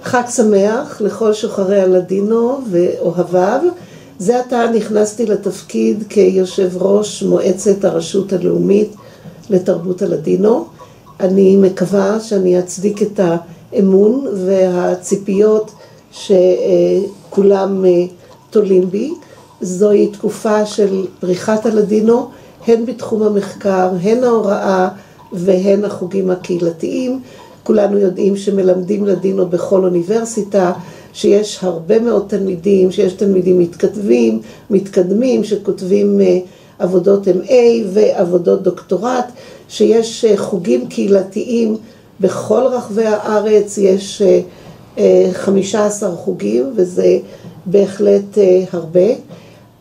חג שמח לכל שוחרי הלדינו ואוהביו. זה עתה נכנסתי לתפקיד כיושב ראש מועצת הרשות הלאומית לתרבות הלדינו. אני מקווה שאני אצדיק את האמון והציפיות שכולם תולים בי. זוהי תקופה של פריחת הלדינו, הן בתחום המחקר, הן ההוראה והן החוגים הקהילתיים. כולנו יודעים שמלמדים לדינו בכל אוניברסיטה, שיש הרבה מאוד תלמידים, שיש תלמידים מתקדמים שכותבים עבודות MA ועבודות דוקטורט, שיש חוגים קהילתיים בכל רחבי הארץ, יש 15 חוגים וזה בהחלט הרבה.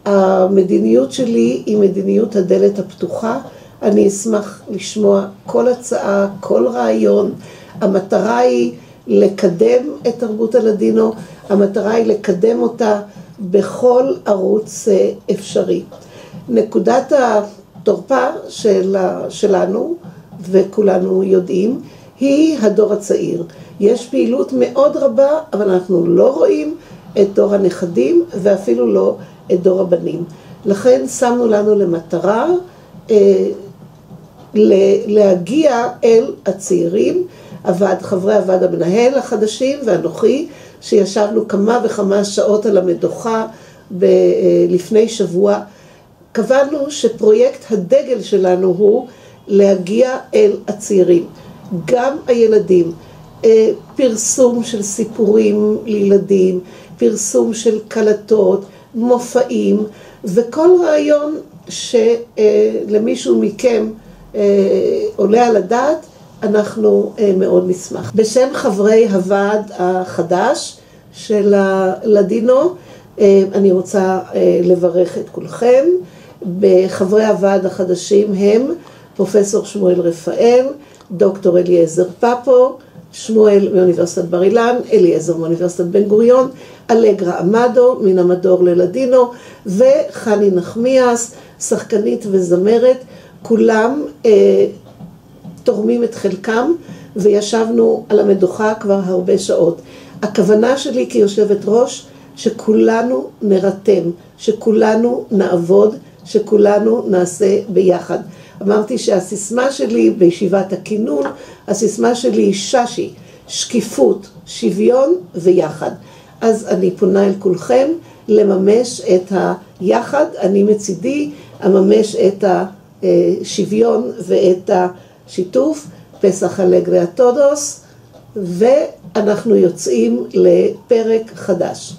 המדיניות שלי היא מדיניות הדלת הפתוחה. אני אשמח לשמוע כל הצעה, כל רעיון. המטרה היא לקדם את תרבות הלדינו, המטרה היא לקדם אותה בכל ערוץ אפשרי. נקודת התורפה שלנו, וכולנו יודעים, היא הדור הצעיר. יש פעילות מאוד רבה, אבל אנחנו לא רואים את דור הנכדים ואפילו לא את דור הבנים. לכן שמנו לנו למטרה להגיע אל הצעירים. חברי הוועד המנהל החדשים ואנוכי, שישבנו כמה וכמה שעות על המדוכה לפני שבוע, קבענו שפרויקט הדגל שלנו הוא להגיע אל הצעירים, גם הילדים, פרסום של סיפורים לילדים, פרסום של קלטות, מופעים, וכל רעיון שלמישהו מכם עולה על הדעת, אנחנו מאוד נשמח. בשם חברי הוועד החדש של הלדינו, אני רוצה לברך את כולכם. בחברי הוועד החדשים הם פרופסור שמואל רפאל, דוקטור אליעזר פפו, שמואל מאוניברסיטת בר אילן, אליעזר מאוניברסיטת בן גוריון, אלגרה אמדו מן המדור ללדינו, וחני נחמיאס, שחקנית וזמרת. כולם תורמים את חלקם, וישבנו על המדוכה כבר הרבה שעות. הכוונה שלי כיושבת ראש, שכולנו נרתם, שכולנו נעבוד, שכולנו נעשה ביחד. אמרתי שהסיסמה שלי בישיבת הכינון, הסיסמה שלי היא ששי, שקיפות, שוויון ויחד. אז אני פונה אל כולכם לממש את היחד, אני מצידי אממש את השוויון ואת השיתוף. פסח אלגרה טודוס, ואנחנו יוצאים לפרק חדש.